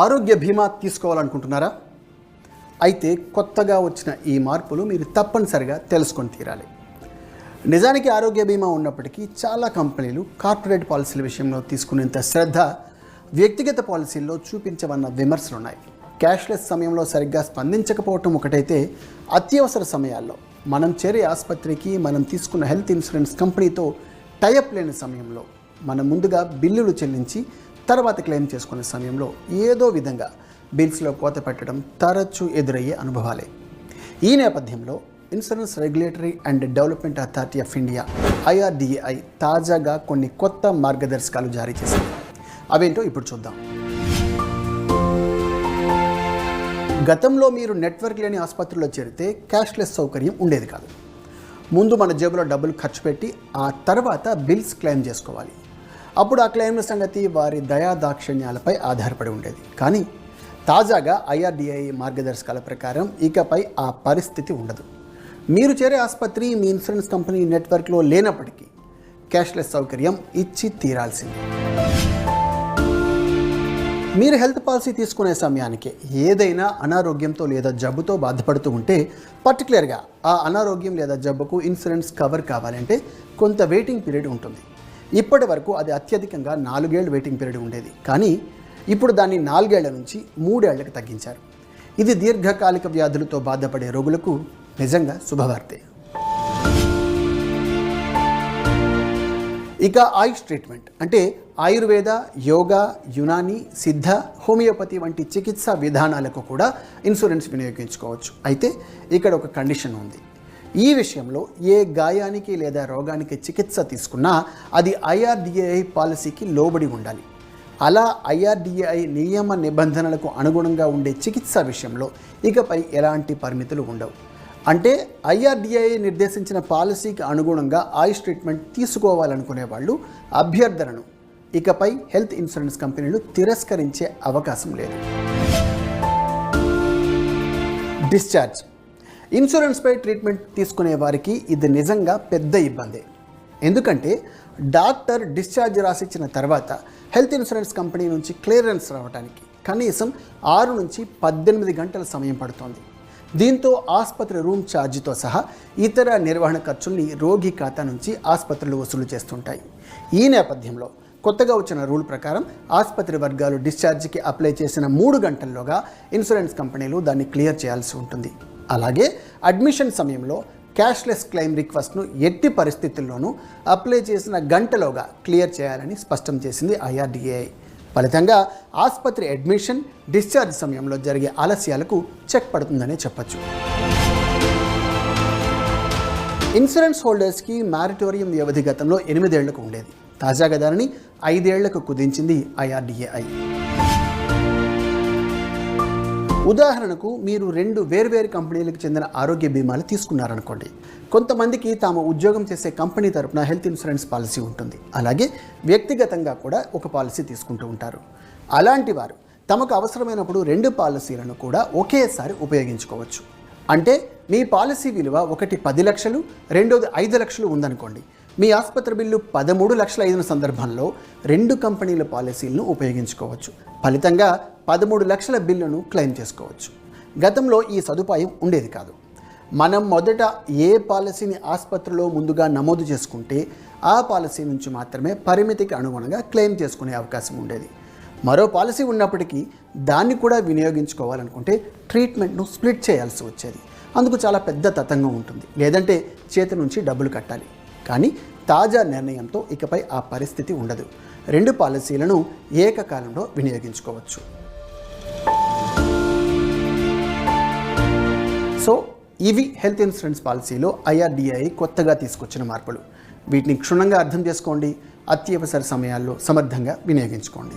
ఆరోగ్య బీమా తీసుకోవాలనుకుంటున్నారా? అయితే కొత్తగా వచ్చిన ఈ మార్పులు మీరు తప్పనిసరిగా తెలుసుకొని తీరాలి. నిజానికి ఆరోగ్య బీమా ఉన్నప్పటికీ చాలా కంపెనీలు కార్పొరేట్ పాలసీల విషయంలో తీసుకునేంత శ్రద్ధ వ్యక్తిగత పాలసీల్లో చూపించవన్న విమర్శలు ఉన్నాయి. క్యాష్లెస్ సమయంలో సరిగ్గా స్పందించకపోవటం ఒకటైతే, అత్యవసర సమయాల్లో మనం చేరే ఆసుపత్రికి మనం తీసుకున్న హెల్త్ ఇన్సూరెన్స్ కంపెనీతో టైఅప్ లేని సమయంలో మనం ముందుగా బిల్లులు చెల్లించి తర్వాత క్లెయిమ్ చేసుకునే సమయంలో ఏదో విధంగా బిల్స్లో కోత పెట్టడం తరచూ ఎదురయ్యే అనుభవాలే. ఈ నేపథ్యంలో insurance regulatory and development authority of India IRDAI తాజాగా కొన్ని కొత్త మార్గదర్శకాలు జారీ చేసింది. అవేంటో ఇప్పుడు చూద్దాం. గతంలో మీరు నెట్వర్క్ లేని ఆసుపత్రిలో చేరితే క్యాష్లెస్ సౌకర్యం ఉండేది కాదు. ముందు మన జేబులో డబ్బులు ఖర్చు పెట్టి ఆ తర్వాత బిల్స్ క్లెయిమ్ చేసుకోవాలి. అప్పుడు ఆ క్లెయిమ్ల సంగతి వారి దయాదాక్షిణ్యాలపై ఆధారపడి ఉండేది. కానీ తాజాగా IRDAI మార్గదర్శకాల ప్రకారం ఇకపై ఆ పరిస్థితి ఉండదు. మీరు చేరే ఆసుపత్రి మీ ఇన్సూరెన్స్ కంపెనీ నెట్వర్క్లో లేనప్పటికీ క్యాష్లెస్ సౌకర్యం ఇచ్చి తీరాల్సిందే. మీరు హెల్త్ పాలసీ తీసుకునే సమయానికి ఏదైనా అనారోగ్యంతో లేదా జబ్బుతో బాధపడుతూ ఉంటే, పర్టికులర్గా ఆ అనారోగ్యం లేదా జబ్బుకు ఇన్సూరెన్స్ కవర్ కావాలంటే కొంత వెయిటింగ్ పీరియడ్ ఉంటుంది. ఇప్పటి వరకు అది అత్యధికంగా 4 ఏళ్ళు వెయిటింగ్ పీరియడ్ ఉండేది. కానీ ఇప్పుడు దాన్ని 4 ఏళ్ల నుంచి 3 ఏళ్లకు తగ్గించారు. ఇది దీర్ఘకాలిక వ్యాధులతో బాధపడే రోగులకు నిజంగా శుభవార్తే. ఇక ఆయుష్ ట్రీట్మెంట్ అంటే ఆయుర్వేద, యోగా, యునాని, సిద్ధ, హోమియోపతి వంటి చికిత్సా విధానాలకు కూడా ఇన్సూరెన్స్ వినియోగించుకోవచ్చు. అయితే ఇక్కడ ఒక కండిషన్ ఉంది. ఈ విషయంలో ఏ గాయానికి లేదా రోగానికి చికిత్స తీసుకున్నా అది IRDAI పాలసీకి లోబడి ఉండాలి. అలా IRDAI నియమ నిబంధనలకు అనుగుణంగా ఉండే చికిత్స విషయంలో ఇకపై ఎలాంటి పరిమితులు ఉండవు. అంటే IRDAI నిర్దేశించిన పాలసీకి అనుగుణంగా ఆయుష్ ట్రీట్మెంట్ తీసుకోవాలనుకునే వాళ్ళు అభ్యర్థనను ఇకపై హెల్త్ ఇన్సూరెన్స్ కంపెనీలు తిరస్కరించే అవకాశం లేదు. డిశ్చార్జ్. ఇన్సూరెన్స్పై ట్రీట్మెంట్ తీసుకునే వారికి ఇది నిజంగా పెద్ద ఇబ్బందే. ఎందుకంటే డాక్టర్ డిశ్చార్జ్ రాసిచ్చిన తర్వాత హెల్త్ ఇన్సూరెన్స్ కంపెనీ నుంచి క్లియరెన్స్ రావడానికి కనీసం 6 నుంచి 18 గంటల సమయం పడుతోంది. దీంతో ఆసుపత్రి రూమ్ ఛార్జీతో సహా ఇతర నిర్వహణ ఖర్చుల్ని రోగి ఖాతా నుంచి ఆసుపత్రులు వసూలు చేస్తుంటాయి. ఈ నేపథ్యంలో కొత్తగా వచ్చిన రూల్ ప్రకారం ఆసుపత్రి వర్గాలు డిశ్చార్జికి అప్లై చేసిన 3 గంటల్లోగా ఇన్సూరెన్స్ కంపెనీలు దాన్ని క్లియర్ చేయాల్సి ఉంటుంది. అలాగే అడ్మిషన్ సమయంలో క్యాష్లెస్ క్లెయిమ్ రిక్వెస్ట్ను ఎట్టి పరిస్థితుల్లోనూ అప్లై చేసిన గంటలోగా క్లియర్ చేయాలని స్పష్టం చేసింది IRDAI. ఫలితంగా ఆసుపత్రి అడ్మిషన్, డిశ్చార్జ్ సమయంలో జరిగే ఆలస్యాలకు చెక్ పడుతుందనే చెప్పచ్చు. ఇన్సూరెన్స్ హోల్డర్స్కి మ్యారిటోరియం వ్యవధి గతంలో 8 ఏళ్లకు ఉండేది. తాజాగా దానిని 5 ఏళ్లకు కుదించింది IRDAI. ఉదాహరణకు మీరు 2 వేర్వేరు కంపెనీలకు చెందిన ఆరోగ్య బీమాలు తీసుకున్నారనుకోండి. కొంతమందికి తాము ఉద్యోగం చేసే కంపెనీ తరపున హెల్త్ ఇన్సూరెన్స్ పాలసీ ఉంటుంది. అలాగే వ్యక్తిగతంగా కూడా ఒక పాలసీ తీసుకుంటూ ఉంటారు. అలాంటి వారు తమకు అవసరమైనప్పుడు 2 పాలసీలను కూడా ఒకేసారి ఉపయోగించుకోవచ్చు. అంటే మీ పాలసీ విలువ ఒకటి 10 లక్షలు, రెండోది 5 లక్షలు ఉందనుకోండి. మీ ఆసుపత్రి బిల్లు 13 లక్షలు అయిన సందర్భంలో 2 కంపెనీల పాలసీలను ఉపయోగించుకోవచ్చు. ఫలితంగా 13 లక్షల బిల్లును క్లెయిమ్ చేసుకోవచ్చు. గతంలో ఈ సదుపాయం ఉండేది కాదు. మనం మొదట ఏ పాలసీని ఆసుపత్రిలో ముందుగా నమోదు చేసుకుంటే ఆ పాలసీ నుంచి మాత్రమే పరిమితికి అనుగుణంగా క్లెయిమ్ చేసుకునే అవకాశం ఉండేది. మరో పాలసీ ఉన్నప్పటికీ దాన్ని కూడా వినియోగించుకోవాలనుకుంటే ట్రీట్మెంట్ను స్ప్లిట్ చేయాల్సి వచ్చేది. అందుకు చాలా పెద్ద తతంగం ఉంటుంది. లేదంటే చేతి నుంచి డబ్బులు కట్టాలి. కానీ తాజా నిర్ణయంతో ఇకపై ఆ పరిస్థితి ఉండదు. 2 పాలసీలను ఏకకాలంలో వినియోగించుకోవచ్చు. సో ఇవి హెల్త్ ఇన్సూరెన్స్ పాలసీలో IRDAI కొత్తగా తీసుకొచ్చిన మార్పులు. వీటిని క్షుణ్ణంగా అర్థం చేసుకోండి. అత్యవసర సమయాల్లో సమర్థంగా వినియోగించుకోండి.